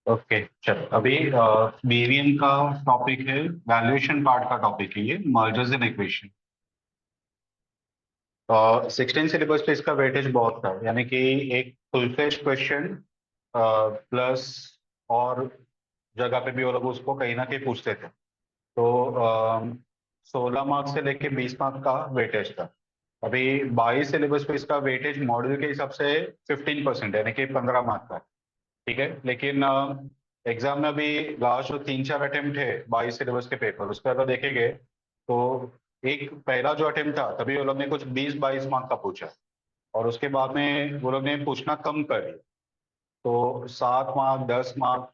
Okay चल अभी BVM का टॉपिक है। वैल्यूएशन पार्ट का टॉपिक है ये मर्जर्स एंड इक्वेशन। 16 सिलेबस पे इसका वेटेज बहुत था, यानी कि एक फुल फ्लेज क्वेश्चन प्लस और जगह पे भी वो लोग उसको कहीं ना कहीं पूछते थे। तो 16 मार्क्स से लेके 20 मार्क्स का वेटेज था। अभी 22 सिलेबस पे इसका वेटेज मॉड्यूल के हिसाब से 15% यानी कि 15 मार्क्स का। ठीक है, लेकिन एग्जाम में अभी लास्ट जो 3-4 अटेम्प्ट है 22 सिलेबस के पेपर, उसका अगर देखेंगे तो एक पहला जो अटेम्प्ट था तभी वो लोग ने कुछ 20-22 मार्क्स का पूछा, और उसके बाद में वो लोग ने पूछना कम कर दिया। तो 7 मार्क्स 10 मार्क्स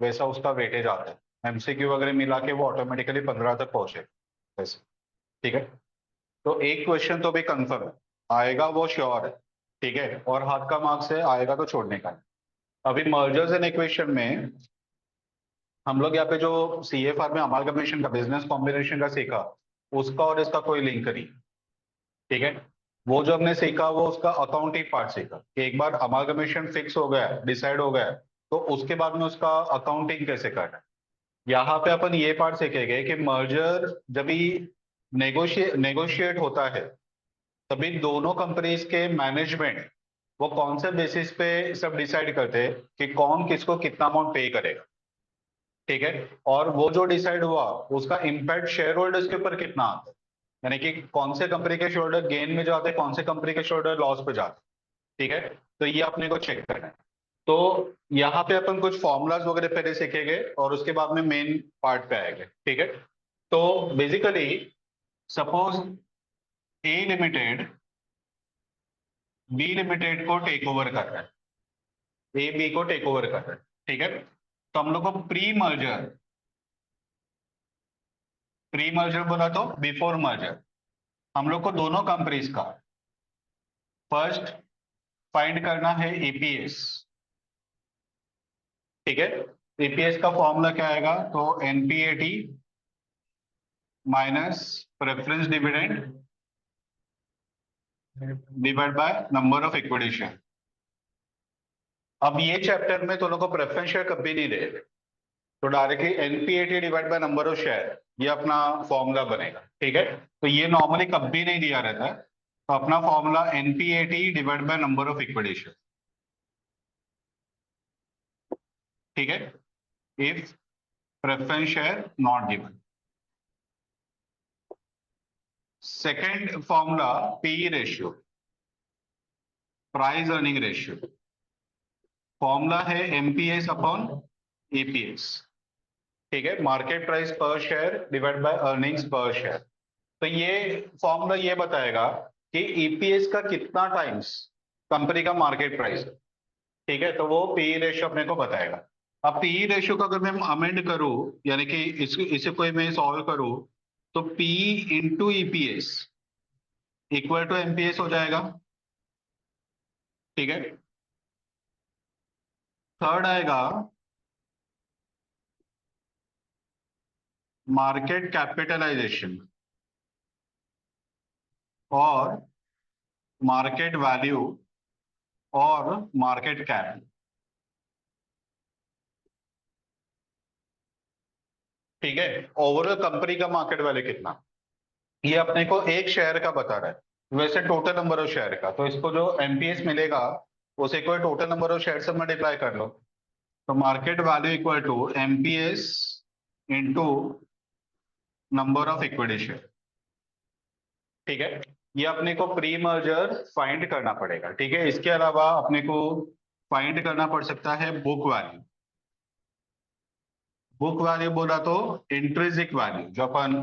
वैसा उसका वेटेज आता है। एमसीक्यू वगैरह मिला के वो ऑटोमेटिकली 15 तक पहुंचे वैसे। ठीक है, तो एक क्वेश्चन तो भी कंफर्म है, आएगा वो श्योर है। ठीक है, और हाथ का मार्क्स है, आएगा तो छोड़ने का नहीं। अभी मर्जर्स एंड इक्वेशन में हम लोग यहाँ पे जो सीएफआर में अमालगमेशन का बिजनेस कॉम्बिनेशन का सीखा, उसका और इसका कोई लिंक नहीं। ठीक है, वो जो हमने सीखा वो उसका अकाउंटिंग पार्ट सीखा कि एक बार अमालगमेशन फिक्स हो गया, डिसाइड हो गया, तो उसके बाद में उसका अकाउंटिंग कैसे करना है। यहाँ पे अपन ये पार्ट सीखेंगे कि मर्जर जब भी नेगोशिएट होता है, तभी दोनों कंपनीज के मैनेजमेंट वो कौन से बेसिस पे सब डिसाइड करते हैं कि कौन किसको कितना अमाउंट पे करेगा। ठीक है, और वो जो डिसाइड हुआ उसका इम्पैक्ट शेयर होल्डर्स के ऊपर कितना आता है, यानी कि कौन से कंपनी के शेयर होल्डर गेन में जाते हैं, कौन से कंपनी के शेयर होल्डर लॉस पे जाते हैं। ठीक है, तो ये अपने को चेक करना है। तो यहाँ पे अपन कुछ फॉर्मूलाज वगैरह पहले सीखेंगे और उसके बाद में मेन पार्ट पे आएंगे। ठीक है, तो बेसिकली सपोज ए लिमिटेड बी लिमिटेड को टेक ओवर कर रहा है, ए बी को टेक ओवर कर रहा है। ठीक है, तो हम लोग को प्री मर्जर बोला तो बिफोर मर्जर हम लोग को दोनों कंपनीज का फर्स्ट फाइंड करना है ईपीएस। ठीक है, ईपीएस का फॉर्मूला क्या आएगा, तो NPAT minus preference dividend divide by number of equity share. अब ये चैप्टर में तो लोग को प्रेफरेंस शेयर कभी नहीं दे, तो directly NPAT divide by number of share ये अपना फॉर्मूला बनेगा। ठीक है, तो ये नॉर्मली कभी नहीं दिया रहता है, तो अपना formula NPAT divide by number of equity share. ठीक है, if preference share not given. Second formula PE ratio, price earning ratio. Formula है एमपीएस अपॉन ईपीएस। ठीक है, market price per share divide by earnings per share. तो ये formula ये बताएगा कि ईपीएस का कितना टाइम्स कंपनी का मार्केट प्राइस है। ठीक है, तो वो पीई रेशियो अपने को बताएगा। अब पीई रेशियो को अगर मैं अमेंड करूं, यानी कि इसे कोई मैं सॉल्व करूं, तो PE into EPS equal to MPS हो जाएगा। ठीक है, थर्ड आएगा मार्केट कैपिटलाइजेशन और मार्केट वैल्यू और मार्केट कैप। ठीक है, ओवरऑल कंपनी का मार्केट वैल्यू कितना, ये अपने को एक शेयर का बता रहा है, वैसे टोटल नंबर ऑफ शेयर का, तो इसको जो एमपीएस मिलेगा उसे कोई टोटल नंबर ऑफ शेयर से मल्टीप्लाई कर लो। तो market value equal to MPS into number of equity share. ठीक है, ये अपने को प्री मर्जर फाइंड करना पड़ेगा। ठीक है, इसके अलावा अपने को फाइंड करना पड़ सकता है बुक वैल्यू। बुक वैल्यू बोला तो इंट्रिंसिक वैल्यू जो अपन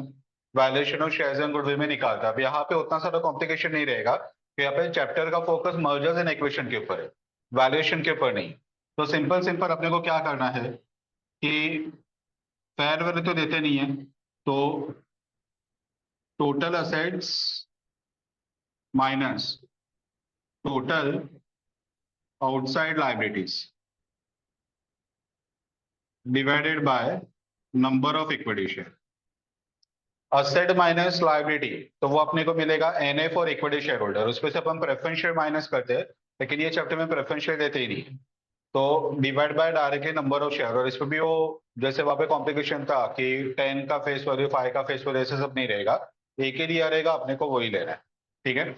valuation of shares and goodwill में निकालता है। अब यहाँ पे उतना सारा कॉम्प्लिकेशन नहीं रहेगा, तो यहाँ पे चैप्टर का फोकस मर्जर्स एंड इक्वेशन के ऊपर है, वैल्यूएशन के ऊपर नहीं। तो सिंपल सिंपल अपने को क्या करना है कि फेयर वैल्यू तो देते नहीं है, तो total assets minus total outside liabilities divided by number of equity share. Asset minus liability, तो वो अपने को मिलेगा NA for equity share holder, उसमें से अपन प्रेफरेंस शेयर माइनस करते हैं, लेकिन ये चैप्टर में प्रेफरेंस शेयर देते ही नहीं है। तो divide by directly number of share, और इसमें भी वो जैसे वहां पे कॉम्प्लिकेशन था कि 10 का फेस वैल्यू 5 का फेस वैल्यू ऐसे सब नहीं रहेगा, एक ही दिया रहेगा, अपने को वही लेना है। ठीक है।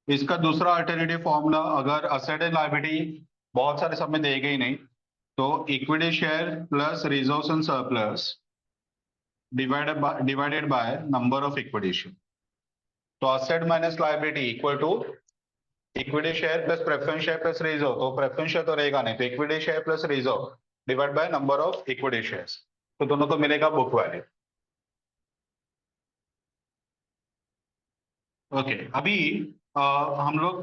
इसका दूसरा अल्टरनेटिव फॉर्मूला, अगर असेट एंड लायबिलिटी बहुत सारे सब में देगा ही नहीं, तो equity share plus reserves and surplus divided by number of equity share. तो asset minus liability equal to equity share plus preference share plus reserve, तो प्रेफरेंस शेयर तो रहेगा नहीं, तो equity share plus reserve divide by number of equity shares, तो दोनों को मिलेगा बुक वैल्यू। ओके, अभी हम लोग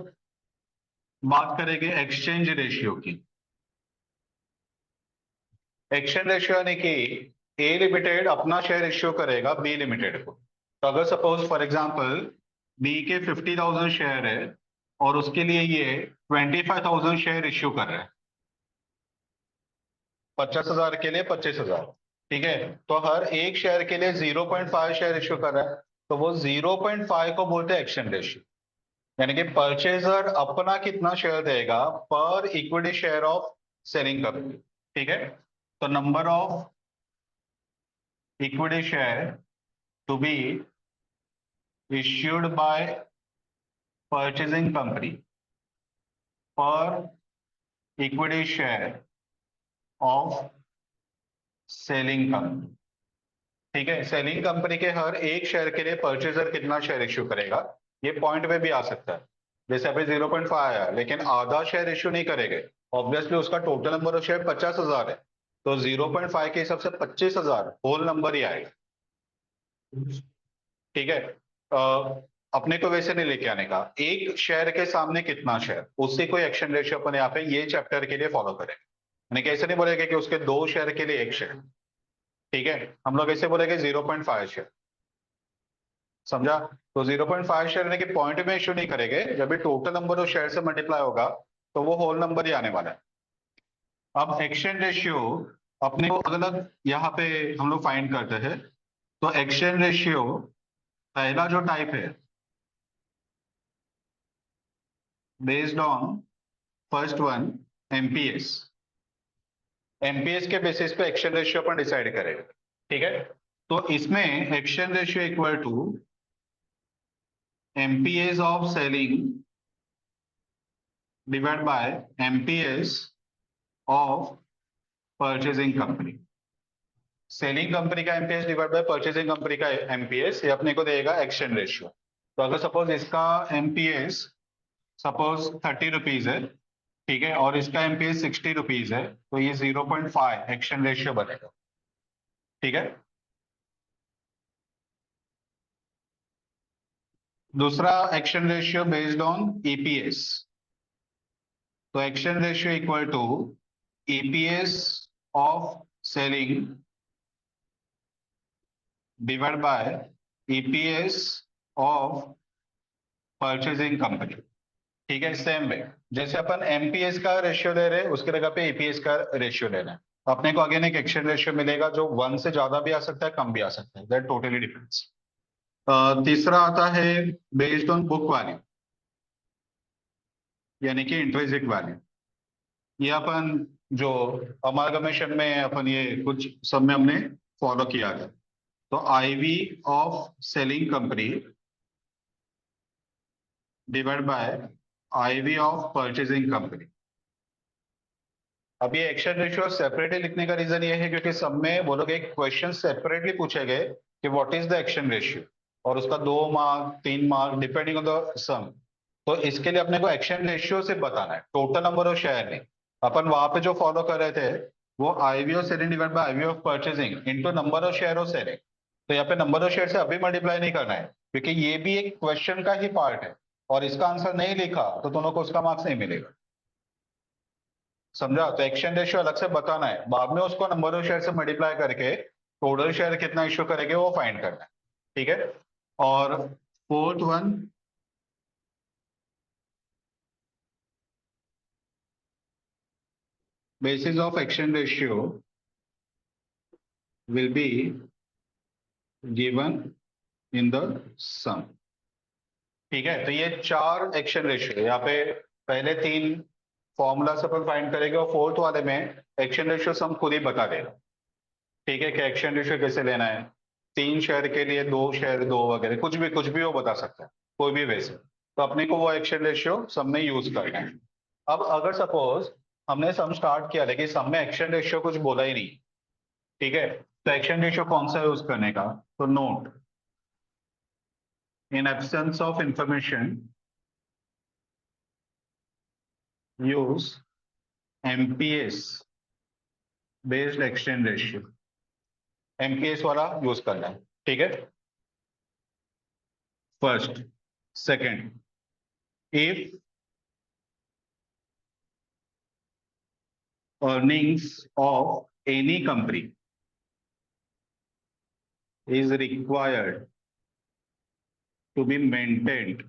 बात करेंगे एक्सचेंज रेशियो की। एक्सचेंज रेशियो यानी कि ए लिमिटेड अपना शेयर इश्यू करेगा बी लिमिटेड को। तो अगर सपोज फॉर एग्जांपल बी के 50,000 शेयर है और उसके लिए ये 25,000 शेयर इश्यू कर रहा है, 50,000 के लिए 25,000। ठीक है, तो हर एक शेयर के लिए 0.5 शेयर इश्यू कर रहा है, तो वो 0.5 को बोलते हैं एक्सचेंज रेशियो। यानी कि परचेजर अपना कितना शेयर देगा per equity share of selling company. ठीक है, तो number of equity share to be issued by purchasing company per equity share of selling company। ठीक है, सेलिंग कंपनी के हर एक शेयर के लिए परचेजर कितना शेयर इश्यू करेगा, ये पॉइंट में भी आ सकता है। जैसे अभी 0.5 आया लेकिन आधा शेयर इश्यू नहीं करेंगे, ऑब्वियसली उसका टोटल नंबर ऑफ शेयर 50,000 है, तो 0.5 के हिसाब से 25,000 होल नंबर ही आएगा। ठीक है, अपने को वैसे नहीं लेके आने का, एक शेयर के सामने कितना शेयर, उससे कोई एक्शन रेशियो अपन यहाँ पे ये चैप्टर के लिए फॉलो करें। यानी कि ऐसे नहीं बोलेंगे कि उसके 2 शेयर के लिए 1 शेयर। ठीक है, हम लोग ऐसे बोलेंगे 0.5 शेयर। समझा? तो 0.5 शेयर यानी कि पॉइंट में इश्यू नहीं करेंगे, जब भी टोटल नंबर ऑफ शेयर से मल्टीप्लाई होगा तो वो होल नंबर ही आने वाला है। अब एक्सचेंज रेशियो अपने को अलग अलग यहाँ पे हम लोग फाइंड करते हैं। तो एक्सचेंज रेशियो पहला जो टाइप है, based on first one MPS. MPS के बेसिस पे एक्सचेंज रेशियो अपन डिसाइड करेंगे। ठीक है, तो इसमें exchange ratio equal to MPS of selling divide by MPS of purchasing company. Selling company का MPS divide by purchasing company का एमपीएस, ये अपने को देगा एक्सचेंज रेशियो। तो अगर सपोज इसका एमपीएस सपोज 30 रुपीज है, ठीक है, और इसका एमपीएस 60 रुपीज है, तो ये 0.5 एक्सचेंज रेशियो बनेगा। ठीक है, दूसरा action ratio based on EPS. तो action ratio equal to EPS of selling divide by EPS of purchasing company. ठीक है, सेम वे जैसे अपन एमपीएस का रेशियो ले रहे हैं उसके जगह पे ईपीएस का रेशियो लेना है, अपने को अगेन एक एक्शन रेशियो मिलेगा जो 1 से ज्यादा भी आ सकता है, कम भी आ सकता है, दैट टोटली डिपेंड्स। तीसरा आता है बेस्ड ऑन बुक वैल्यू, यानी कि इंट्रिंसिक वैल्यू। ये अपन जो अमालगमेशन में अपन ये कुछ सब में हमने फॉलो किया था। तो IV of selling company divide by IV of purchasing company. अब ये एक्शन रेशियो सेपरेटली लिखने का रीजन ये है क्योंकि सब में वो लोग एक क्वेश्चन सेपरेटली पूछे गए कि what is the action ratio, और उसका 2 mark 3 mark depending on the sum. तो इसके लिए अपने को एक्शन रेशियो से बताना है, टोटल नंबर ऑफ शेयर नहीं। अपन वहां पे जो फॉलो कर रहे थे वो IV of selling divide by IV of purchasing into number of share of selling. तो यहाँ पे नंबर ऑफ शेयर से अभी मल्टीप्लाई नहीं करना है क्योंकि ये भी एक क्वेश्चन का ही पार्ट है, और इसका आंसर नहीं लिखा तो दोनों को उसका मार्क्स नहीं मिलेगा। समझा? तो एक्शन रेशियो अलग से बताना है, बाद में उसको नंबर ऑफ शेयर से मल्टीप्लाई करके टोटल शेयर कितना इश्यू करेंगे वो फाइंड करना है। ठीक है, और fourth one basis of action ratio will be given in the sum। ठीक है, तो ये 4 एक्शन रेशियो यहाँ पे, पहले 3 फॉर्मूला से अपन फाइंड करेंगे और फोर्थ वाले में एक्शन रेशियो सम खुद ही बता देगा। ठीक है, कि एक्शन रेशियो कैसे लेना है, 3 शेयर के लिए 2 शेयर 2 वगैरह, कुछ भी वो बता सकता है, कोई भी वैसे। तो अपने को वो एक्शन रेशियो सम में यूज करना है। अब अगर सपोज हमने सम स्टार्ट किया लेकिन सम में एक्शन रेशियो कुछ बोला ही नहीं, ठीक है, तो एक्शन रेशियो कौन सा यूज करने का, तो note in absence of information use MPS based exchange ratio, MPS वाला यूज करना है। ठीक है, first. Second, if earnings of any company is required to be maintained,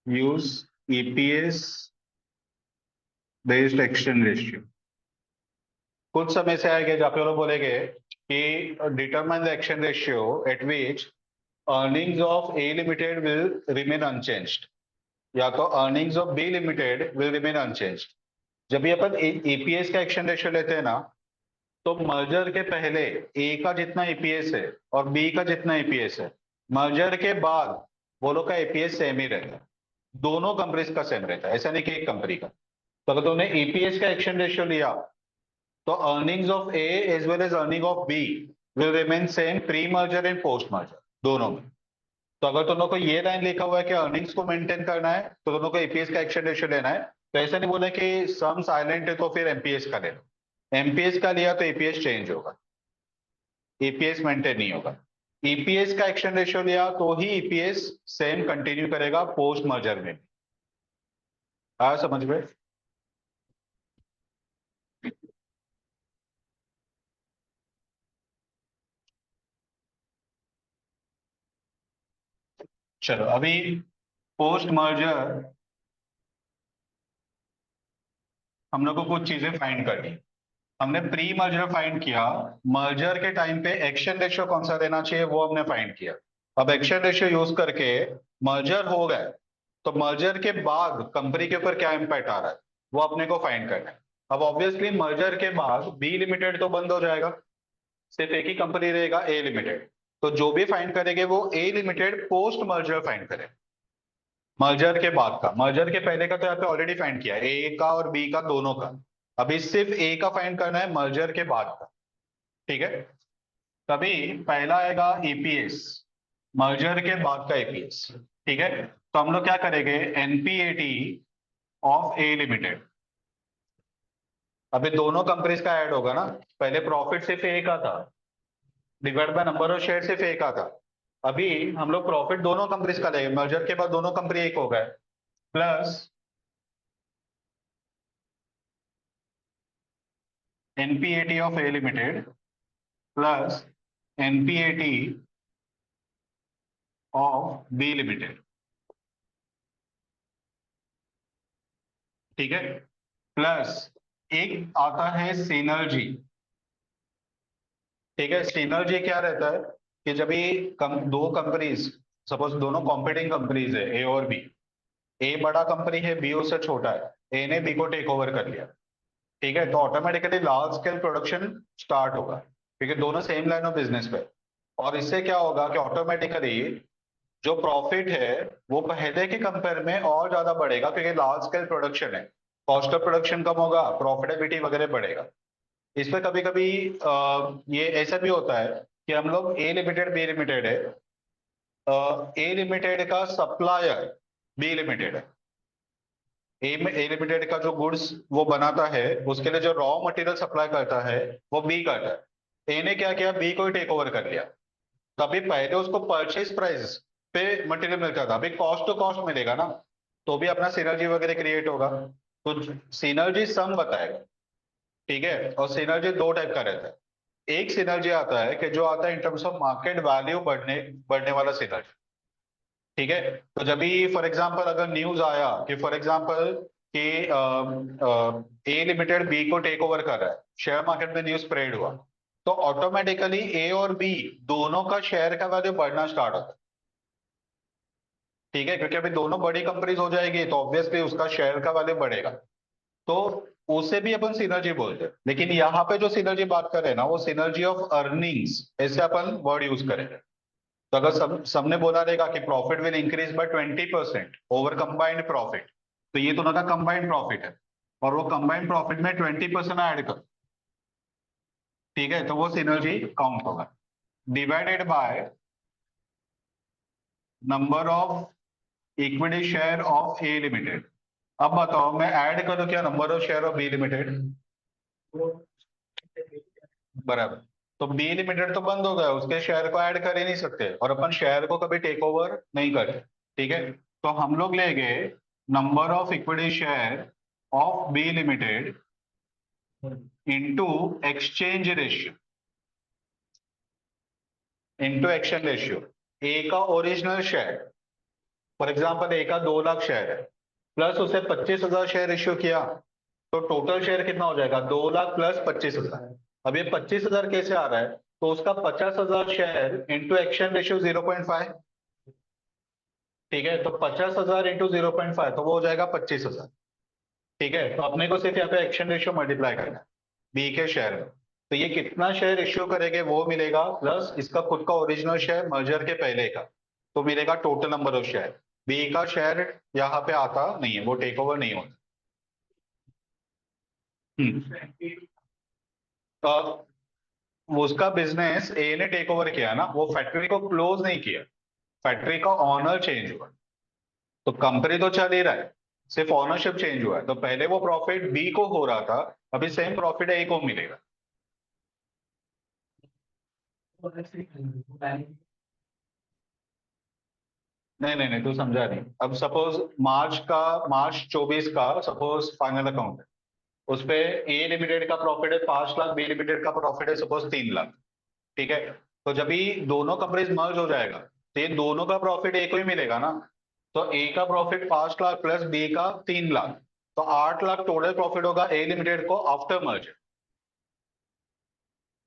use EPS based exchange ratio। कुछ समय से आएगा जहाँ पे वो लोग बोलेंगे कि determine the exchange ratio at which earnings of A limited will remain unchanged, या तो earnings of B limited will remain unchanged. जब भी अपन ईपीएस का एक्सचेंज रेशियो लेते हैं ना, तो मर्जर के पहले ए का जितना ईपीएस है और बी का जितना ईपीएस है, मर्जर के बाद वो लोग का ईपीएस सेम ही रहता है, दोनों कंपनीज का सेम रहता है, ऐसा नहीं कि एक कंपनी का। तो अगर तुमने ईपीएस का एक्सचेंज रेशियो लिया तो earnings of A as well as earning of B will remain same pre merger and post merger दोनों में। तो अगर तुम लोग को ये लाइन लिखा हुआ है कि अर्निंग्स को मेंटेन करना है तो तुम लोग को ईपीएस का एक्सचेंज रेशियो लेना है। तो ऐसा नहीं बोला कि सम साइलेंट है तो फिर एमपीएस का ले लो, एमपीएस का लिया तो ईपीएस चेंज होगा, ईपीएस मेंटेन नहीं होगा। ईपीएस का एक्सचेंज रेशियो लिया तो ही ईपीएस सेम कंटिन्यू करेगा पोस्ट मर्जर में। आया समझ में? चलो अभी पोस्ट मर्जर हम लोग को कुछ चीजें फाइंड करनी। हमने प्री मर्जर फाइंड किया, मर्जर के टाइम पे एक्शन रेशियो कौन सा देना चाहिए वो हमने फाइंड किया। अब एक्शन रेशियो यूज करके मर्जर हो गए तो मर्जर के बाद कंपनी के ऊपर क्या इम्पैक्ट आ रहा है वो अपने को फाइंड करना है। अब ऑब्वियसली मर्जर के बाद बी लिमिटेड तो बंद हो जाएगा, सिर्फ एक ही कंपनी रहेगा ए लिमिटेड। तो जो भी फाइंड करेंगे वो ए लिमिटेड पोस्ट मर्जर फाइंड करे, मर्जर के बाद का। मर्जर के पहले का तो यहाँ पे ऑलरेडी फाइंड किया है, ए का और बी का दोनों का। अभी सिर्फ ए का फाइंड करना है मर्जर के बाद का। ठीक है, तभी पहला आएगा ईपीएस, मर्जर के बाद का ईपीएस। ठीक है, तो हम लोग क्या करेंगे, एनपीएटी ऑफ ए लिमिटेड। अभी दोनों कंपनीज का ऐड होगा ना, पहले प्रॉफिट सिर्फ ए का था divide by number of share सिर्फ ए का था। अभी हम लोग प्रॉफिट दोनों कंपनीज का लेंगे, मर्जर के बाद दोनों कंपनी एक हो गए, plus NPAT of A limited plus NPAT of B limited. ठीक है, प्लस एक आता है सिनर्जी। ठीक है, सिनर्जी क्या रहता है कि जब ये दो कंपनीज, सपोज दोनों कॉम्पिटिंग कंपनीज है ए और बी, ए बड़ा कंपनी है बी उससे छोटा है, ए ने बी को टेक ओवर कर लिया। ठीक है, तो automatically large scale production start होगा क्योंकि दोनों सेम लाइन ऑफ बिजनेस पे। और इससे क्या होगा कि ऑटोमेटिकली जो प्रॉफिट है वो पहले के कंपेयर में और ज्यादा बढ़ेगा क्योंकि लार्ज स्केल प्रोडक्शन है, कॉस्ट ऑफ प्रोडक्शन कम होगा, प्रॉफिटेबिलिटी वगैरह बढ़ेगा। इसमें कभी कभी ये ऐसा भी होता है कि हम लोग ए लिमिटेड बी लिमिटेड है, ए लिमिटेड का सप्लायर बी लिमिटेड है, ए लिमिटेड का जो गुड्स वो बनाता है उसके लिए जो रॉ मटेरियल सप्लाई करता है वो बी करता है। ए ने क्या किया, बी को ही टेक ओवर कर लिया। तभी पहले उसको परचेज प्राइस पे मटेरियल मिलता था, अभी कॉस्ट टू कॉस्ट मिलेगा ना, तो भी अपना सिनर्जी वगैरह क्रिएट होगा। तो सिनर्जी सम बताएगा। ठीक है, और सिनर्जी दो टाइप का रहता है। एक सिनर्जी आता है कि जो आता है in terms of market value बढ़ने बढ़ने वाला सिनर्जी। ठीक है, तो जब भी फॉर एग्जांपल अगर न्यूज आया कि फॉर एग्जांपल कि ए लिमिटेड बी को टेक ओवर कर रहा है, शेयर मार्केट में न्यूज स्प्रेड हुआ, तो ऑटोमेटिकली ए और बी दोनों का शेयर का वैल्यू बढ़ना स्टार्ट होता है। ठीक है, क्योंकि अभी दोनों बड़ी कंपनीज हो जाएगी तो ऑब्वियसली उसका शेयर का वैल्यू बढ़ेगा। तो उसे भी अपन सिनर्जी बोलते हैं, लेकिन यहाँ पे जो सिनर्जी बात कर रहे हैं ना, वो सिनर्जी ऑफ अर्निंग्स, ऐसे अपन वर्ड यूज करेंगे। तो अगर सबने बोला रहेगा कि profit will increase by 20% over combined profit, तो ये दोनों का कंबाइंड प्रॉफिट है, और वो कंबाइंड प्रॉफिट में 20% ऐड कर, ठीक है, तो वो सिनर्जी काउंट होगा, divided by number of equity share of A limited. अब बताओ मैं ऐड करूं क्या number of share of B limited? बराबर। तो बी लिमिटेड तो बंद हो गया, उसके शेयर को ऐड कर ही नहीं सकते, और अपन शेयर को कभी टेक ओवर नहीं करे, ठीक है। तो हम लोग लेंगे number of equity share of B limited into exchange ratio, into exchange ratio. A का original share, for example A का 2 लाख शेयर है, प्लस उसे 25,000 शेयर इश्यू किया, तो टोटल शेयर कितना हो जाएगा? 2 लाख प्लस 25,000। अब ये 25,000 कैसे आ रहा है? तो उसका 50,000 शेयर इंटू एक्सचेंज रेशियो 0.5, ठीक है। तो 50,000 इंटू 0.5 तो वो हो जाएगा 25,000, ठीक है। तो अपने को सिर्फ यहाँ पे एक्सचेंज रेशियो मल्टीप्लाई करना है बी के शेयर में। तो ये कितना शेयर इश्यू करेंगे वो मिलेगा, प्लस इसका खुद का ओरिजिनल शेयर मर्जर के पहले का, तो मिलेगा total number of share. B का शेयर यहाँ पे आता नहीं है, वो टेक ओवर नहीं होता। तो उसका बिजनेस ए ने टेक ओवर किया ना, वो फैक्ट्री को क्लोज नहीं किया, फैक्ट्री का ऑनर चेंज हुआ। तो कंपनी तो चल ही रहा है, सिर्फ ऑनरशिप चेंज हुआ है। तो पहले वो प्रॉफिट बी को हो रहा था, अभी सेम प्रॉफिट ए को मिलेगा। नहीं नहीं नहीं, तू समझा नहीं। अब सपोज मार्च 24 का सपोज फाइनल अकाउंट है, उस पे ए लिमिटेड का प्रॉफिट है 5 लाख, बी लिमिटेड का प्रॉफिट है सपोज 3 लाख, ठीक है। तो जब भी दोनों कंपनीज मर्ज हो जाएगा, तो ये दोनों का प्रॉफिट ए को ही मिलेगा ना। तो ए का प्रॉफिट 5 लाख प्लस बी का 3 लाख, तो 8 लाख टोटल प्रॉफिट होगा ए लिमिटेड को आफ्टर मर्ज।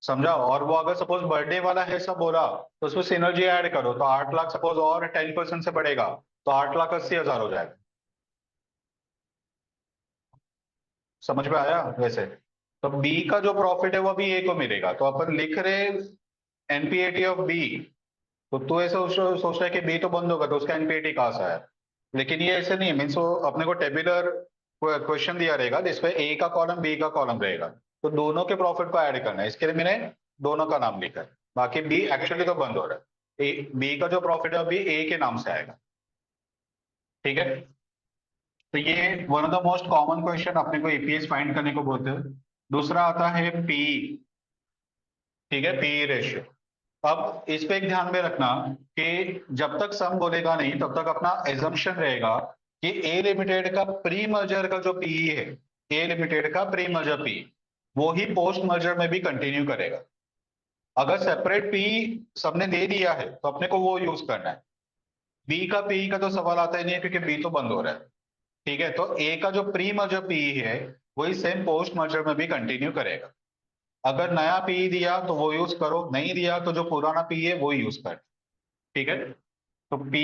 समझा? और वो अगर सपोज बर्थडे वाला है सब बोला, तो उसमें सिनर्जी ऐड करो, तो 8 लाख सपोज और 10% से बढ़ेगा, तो 8,80,000 हो जाएगा। समझ में आया वैसे? तो बी का जो प्रॉफिट है वो भी ए को मिलेगा, तो अपन लिख रहे एनपीएटी ऑफ बी। तो तू ऐसा सोच रहा है कि बी तो बंद होगा तो उसका एनपीएटी कहाँ से आया? लेकिन ये ऐसे नहीं है, मीन्स वो अपने को टेबुलर क्वेश्चन दिया रहेगा जिसपे ए का कॉलम बी का कॉलम रहेगा, तो दोनों के प्रॉफिट को ऐड करना है, इसके लिए मैंने दोनों का नाम लिखा है। बाकी बी एक्चुअली तो बंद हो रहा है, बी का जो प्रॉफिट है अभी ए के नाम से आएगा, ठीक है। तो ये one of the most common question अपने को ईपीएस फाइंड करने को बोलते हैं। दूसरा आता है पी, ठीक है, पी रेशियो। अब इस पे एक ध्यान में रखना कि जब तक सम बोलेगा नहीं तब तक अपना एजम्पशन रहेगा कि ए लिमिटेड का प्री मर्जर का जो पी है, ए लिमिटेड का प्री मर्जर पी, वो ही पोस्ट मर्जर में भी कंटिन्यू करेगा। अगर सेपरेट पी सबने दे दिया है तो अपने को वो यूज करना है। बी का पी का तो सवाल आता ही नहीं है क्योंकि बी तो बंद हो रहा है, ठीक है। तो ए का जो प्री मर्जर पी है वही सेम पोस्ट मर्जर में भी कंटिन्यू करेगा। अगर नया पी दिया तो वो यूज करो, नहीं दिया तो जो पुराना पी है वो यूज कर, ठीक है। तो P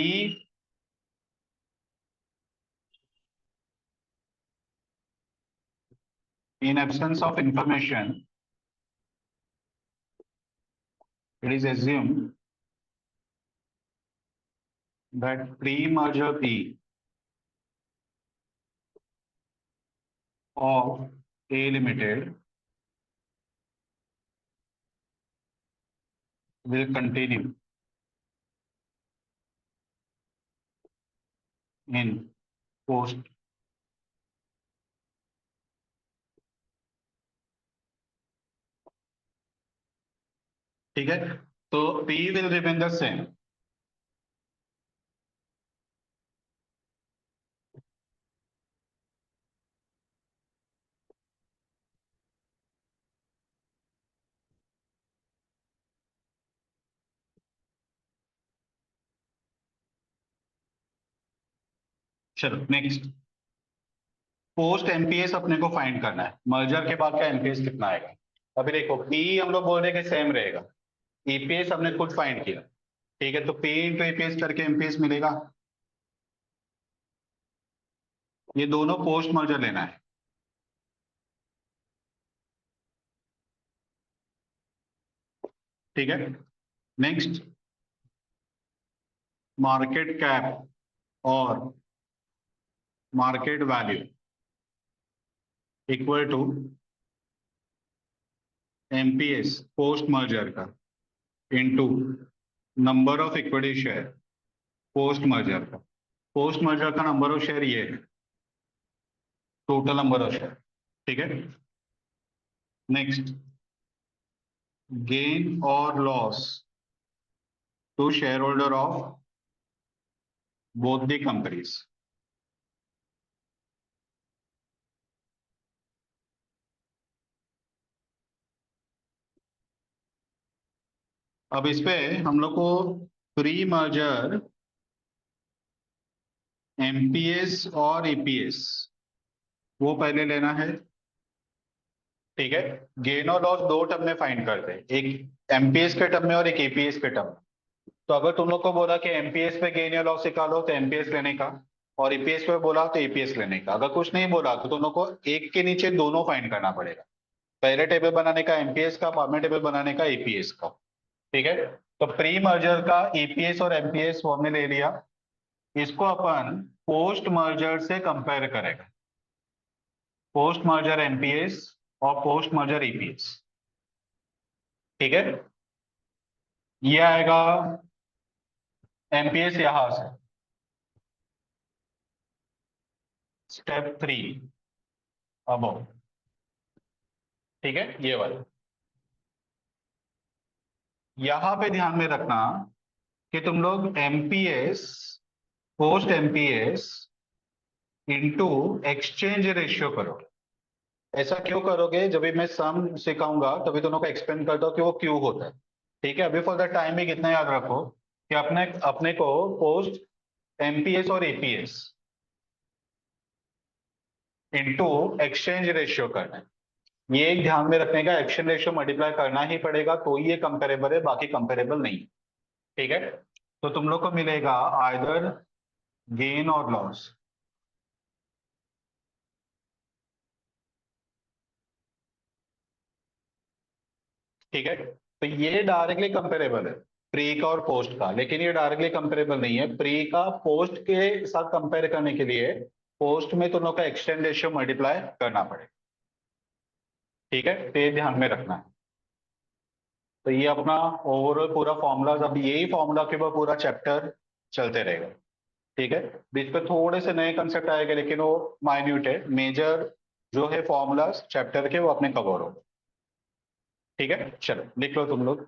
in absence of information, it is assumed that pre-merger P of A Limited will continue in post, ठीक है। तो P will remain the same। चलो नेक्स्ट, पोस्ट एमपीएस अपने को फाइंड करना है, मर्जर के बाद का एमपीएस कितना आएगा। अभी देखो P हम लोग बोल रहे हैं कि सेम रहेगा, ईपीएस हमने खुद फाइंड किया, ठीक है। तो P इंटू ईपीएस करके एमपीएस मिलेगा, ये दोनों पोस्ट मर्जर लेना है। ठीक है। नेक्स्ट, मार्केट कैप और market value equal to MPS post merger का into number of equity share post merger का। पोस्ट मर्जर का नंबर ऑफ शेयर ये है, टोटल नंबर ऑफ शेयर। ठीक है। नेक्स्ट, गेन और loss to share holder of both the companies. अब इस पे हम लोग को प्री मर्जर एमपीएस और ईपीएस वो पहले लेना है। ठीक है। गेन और लॉस दो टर्म में फाइंड करते हैं, एक एमपीएस के टर्म में और एक ईपीएस के टर्म में। तो अगर तुम लोग को बोला कि एमपीएस पे गेन या लॉस निकालो तो एमपीएस लेने का, और ईपीएस पे बोला तो ईपीएस लेने का। अगर कुछ नहीं बोला तो तुम लोग को एक के नीचे दोनों फाइंड करना पड़ेगा, पहले टेबल बनाने का एमपीएस का, बाद में टेबल बनाने का ईपीएस का। ठीक है। तो प्री मर्जर का ईपीएस और एमपीएस वो हमने ले लिया, इसको अपन पोस्ट मर्जर से कंपेयर करेगा, पोस्ट मर्जर एमपीएस और पोस्ट मर्जर ईपीएस। ठीक है। ये आएगा एमपीएस यहां से, स्टेप 3 अब। ठीक है, ये वाला यहां पे ध्यान में रखना कि तुम लोग MPS post MPS into exchange ratio करो। ऐसा क्यों करोगे, जब भी मैं सम सिखाऊंगा तभी दोनों को एक्सप्लेन करता हूं कि वो क्यों होता है। ठीक है। अभी फॉर द टाइम भी कितना याद रखो कि अपने अपने को पोस्ट एमपीएस और एपीएस इंटू एक्सचेंज रेशियो करना है। ये एक ध्यान में रखने का, एक्सचेंज रेशियो मल्टीप्लाई करना ही पड़ेगा तो ये कंपेरेबल है, बाकी कंपेरेबल नहीं। ठीक है। तो तुम लोग को मिलेगा आइदर गेन और लॉस। ठीक है। तो ये डायरेक्टली कंपेरेबल है प्री का और पोस्ट का, लेकिन ये डायरेक्टली कंपेरेबल नहीं है। प्री का पोस्ट के साथ कंपेयर करने के लिए पोस्ट में दोनों का एक्सचेंज रेशियो मल्टीप्लाई करना पड़ेगा। ठीक है। तो ये ध्यान में रखना है। तो ये अपना ओवरऑल पूरा फॉर्मूला, अब यही फॉर्मूला के ऊपर पूरा चैप्टर चलते रहेगा। ठीक है। बीच पे थोड़े से नए कंसेप्ट आएंगे लेकिन वो माइन्यूट है, मेजर जो है फॉर्मूलाज चैप्टर के वो अपने कवर हो। ठीक है, चलो लिख लो तुम लोग।